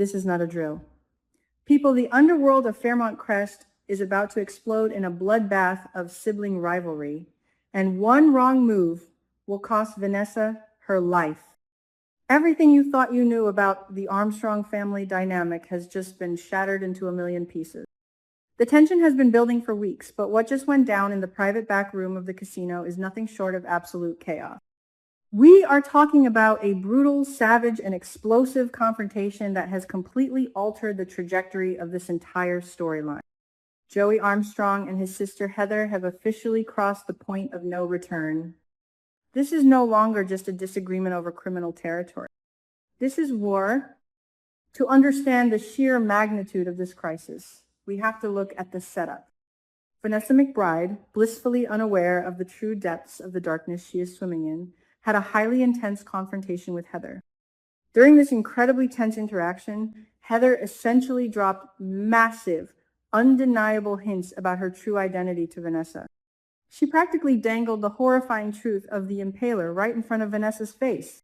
this is not a drill. People, the underworld of Fairmont Crest is about to explode in a bloodbath of sibling rivalry, and one wrong move will cost Vanessa her life. Everything you thought you knew about the Armstrong family dynamic has just been shattered into a million pieces. The tension has been building for weeks, but what just went down in the private back room of the casino is nothing short of absolute chaos. We are talking about a brutal, savage, and explosive confrontation that has completely altered the trajectory of this entire storyline. Joey Armstrong and his sister Heather have officially crossed the point of no return. This is no longer just a disagreement over criminal territory. This is war. To understand the sheer magnitude of this crisis, we have to look at the setup. Vanessa McBride, blissfully unaware of the true depths of the darkness she is swimming in, had a highly intense confrontation with Heather. During this incredibly tense interaction, Heather essentially dropped massive, undeniable hints about her true identity to Vanessa. She practically dangled the horrifying truth of the impaler right in front of Vanessa's face.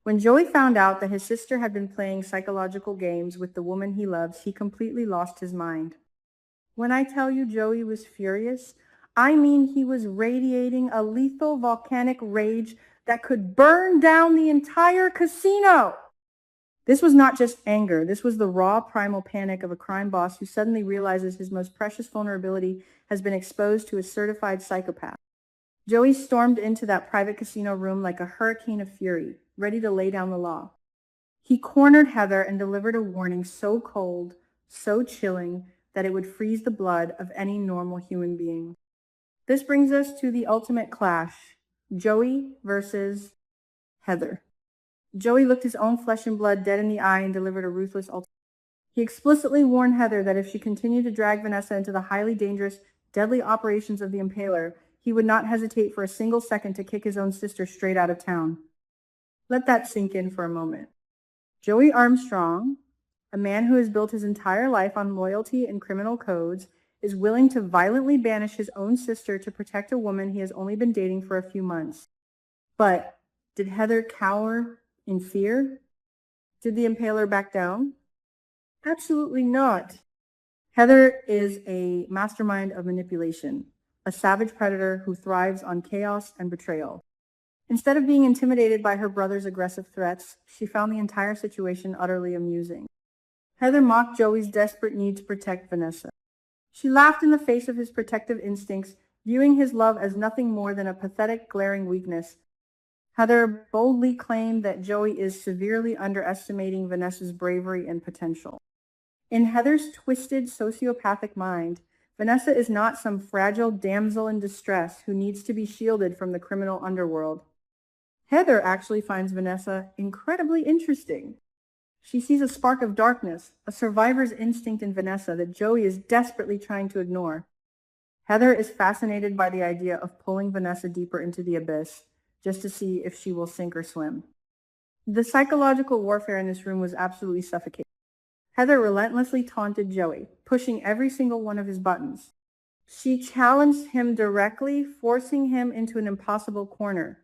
When Joey found out that his sister had been playing psychological games with the woman he loves, he completely lost his mind. When I tell you Joey was furious, I mean he was radiating a lethal volcanic rage that could burn down the entire casino. This was not just anger. This was the raw primal panic of a crime boss who suddenly realizes his most precious vulnerability has been exposed to a certified psychopath. Joey stormed into that private casino room like a hurricane of fury, ready to lay down the law. He cornered Heather and delivered a warning so cold, so chilling, that it would freeze the blood of any normal human being. This brings us to the ultimate clash, Joey versus Heather. Joey looked his own flesh and blood dead in the eye and delivered a ruthless ultimatum. He explicitly warned Heather that if she continued to drag Vanessa into the highly dangerous, deadly operations of the Impaler, he would not hesitate for a single second to kick his own sister straight out of town. Let that sink in for a moment. Joey Armstrong, a man who has built his entire life on loyalty and criminal codes, is willing to violently banish his own sister to protect a woman he has only been dating for a few months. But did Heather cower in fear? Did the Impaler back down? Absolutely not. Heather is a mastermind of manipulation, a savage predator who thrives on chaos and betrayal. Instead of being intimidated by her brother's aggressive threats, she found the entire situation utterly amusing. Heather mocked Joey's desperate need to protect Vanessa. She laughed in the face of his protective instincts, viewing his love as nothing more than a pathetic, glaring weakness. Heather boldly claimed that Joey is severely underestimating Vanessa's bravery and potential. In Heather's twisted, sociopathic mind, Vanessa is not some fragile damsel in distress who needs to be shielded from the criminal underworld. Heather actually finds Vanessa incredibly interesting. She sees a spark of darkness, a survivor's instinct in Vanessa that Joey is desperately trying to ignore. Heather is fascinated by the idea of pulling Vanessa deeper into the abyss, just to see if she will sink or swim. The psychological warfare in this room was absolutely suffocating. Heather relentlessly taunted Joey, pushing every single one of his buttons. She challenged him directly, forcing him into an impossible corner.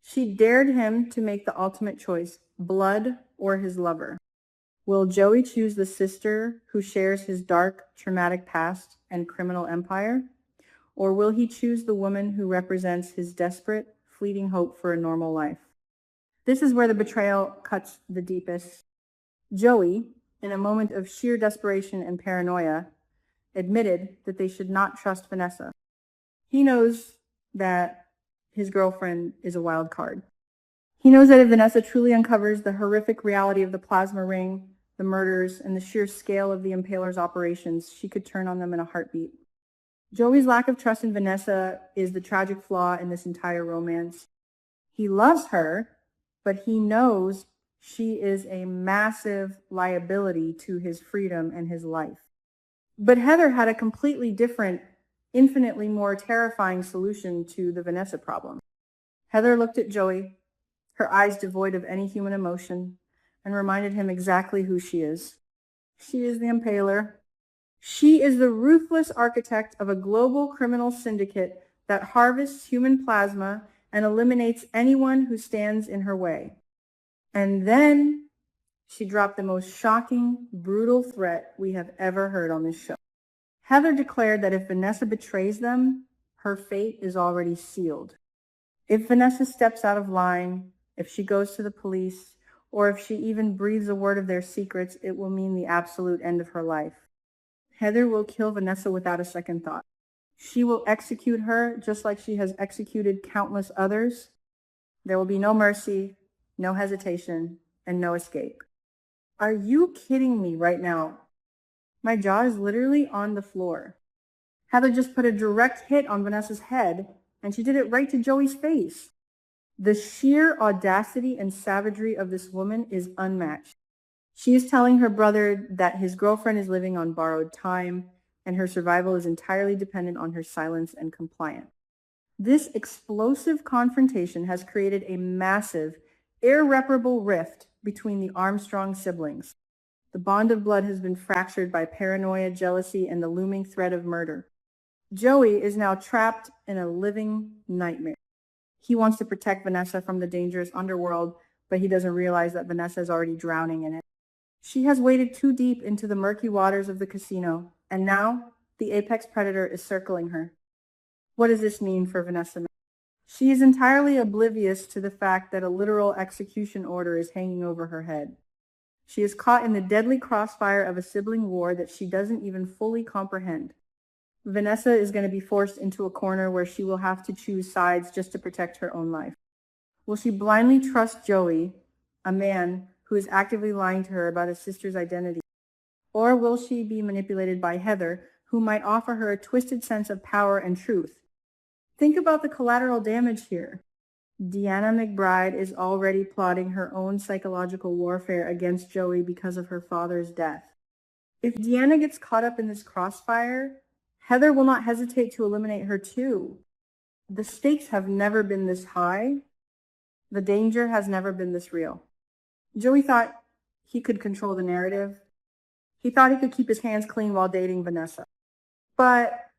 She dared him to make the ultimate choice, blood or his lover. Will Joey choose the sister who shares his dark, traumatic past and criminal empire? Or will he choose the woman who represents his desperate, fleeting hope for a normal life? This is where the betrayal cuts the deepest. Joey, in a moment of sheer desperation and paranoia, admitted that they should not trust Vanessa. He knows that his girlfriend is a wild card. He knows that if Vanessa truly uncovers the horrific reality of the plasma ring, the murders, and the sheer scale of the Impaler's operations, she could turn on them in a heartbeat. Joey's lack of trust in Vanessa is the tragic flaw in this entire romance. He loves her, but he knows she is a massive liability to his freedom and his life. But Heather had a completely different, infinitely more terrifying solution to the Vanessa problem. Heather looked at Joey, her eyes devoid of any human emotion, and reminded him exactly who she is. She is the Impaler. She is the ruthless architect of a global criminal syndicate that harvests human plasma and eliminates anyone who stands in her way. And then She dropped the most shocking, brutal threat we have ever heard on this show. Heather declared that if Vanessa betrays them, her fate is already sealed. If Vanessa steps out of line, if she goes to the police, or if she even breathes a word of their secrets, it will mean the absolute end of her life. Heather will kill Vanessa without a second thought. She will execute her just like she has executed countless others. There will be no mercy, no hesitation, and no escape. Are you kidding me right now? My jaw is literally on the floor. Heather just put a direct hit on Vanessa's head, and she did it right to Joey's face. The sheer audacity and savagery of this woman is unmatched. She is telling her brother that his girlfriend is living on borrowed time, and her survival is entirely dependent on her silence and compliance. This explosive confrontation has created a massive, irreparable rift between the Armstrong siblings. The bond of blood has been fractured by paranoia, jealousy, and the looming threat of murder. Joey is now trapped in a living nightmare. He wants to protect Vanessa from the dangerous underworld, but he doesn't realize that Vanessa is already drowning in it. She has waded too deep into the murky waters of the casino, and now the apex predator is circling her. What does this mean for Vanessa? She is entirely oblivious to the fact that a literal execution order is hanging over her head. She is caught in the deadly crossfire of a sibling war that she doesn't even fully comprehend. Vanessa is going to be forced into a corner where she will have to choose sides just to protect her own life. Will she blindly trust Joey, a man who is actively lying to her about his sister's identity? Or will she be manipulated by Heather, who might offer her a twisted sense of power and truth? Think about the collateral damage here. Deanna McBride is already plotting her own psychological warfare against Joey because of her father's death. If Deanna gets caught up in this crossfire, Heather will not hesitate to eliminate her too. The stakes have never been this high. The danger has never been this real. Joey thought he could control the narrative. He thought he could keep his hands clean while dating Vanessa. But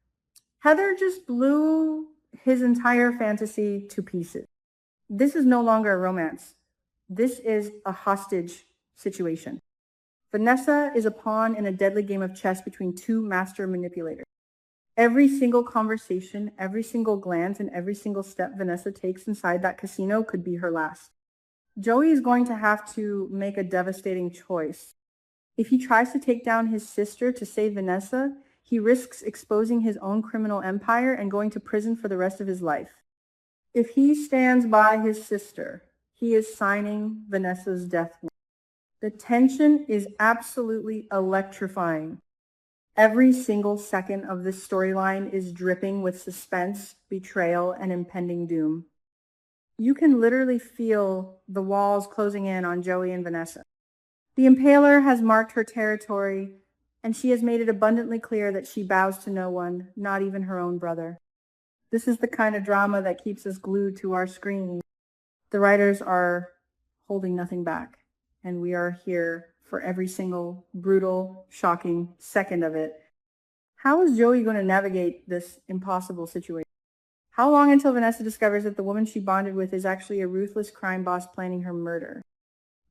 Heather just blew his entire fantasy to pieces. This is no longer a romance. This is a hostage situation. Vanessa is a pawn in a deadly game of chess between two master manipulators. Every single conversation, every single glance, and every single step Vanessa takes inside that casino could be her last. Joey is going to have to make a devastating choice. If he tries to take down his sister to save Vanessa, he risks exposing his own criminal empire and going to prison for the rest of his life. If he stands by his sister, he is signing Vanessa's death warrant. The tension is absolutely electrifying. Every single second of this storyline is dripping with suspense, betrayal, and impending doom. You can literally feel the walls closing in on Joey and Vanessa. The Impaler has marked her territory, and she has made it abundantly clear that she bows to no one, not even her own brother. This is the kind of drama that keeps us glued to our screen. The writers are holding nothing back, and we are here for every single brutal, shocking second of it. How is Joey going to navigate this impossible situation? How long until Vanessa discovers that the woman she bonded with is actually a ruthless crime boss planning her murder?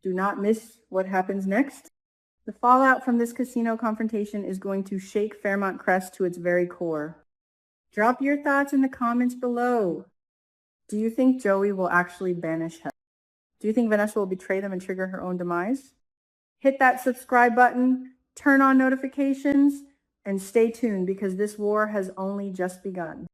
Do not miss what happens next. The fallout from this casino confrontation is going to shake Fairmont Crest to its very core. Drop your thoughts in the comments below. Do you think Joey will actually banish Heather? Do you think Vanessa will betray them and trigger her own demise? Hit that subscribe button, turn on notifications, and stay tuned because this war has only just begun.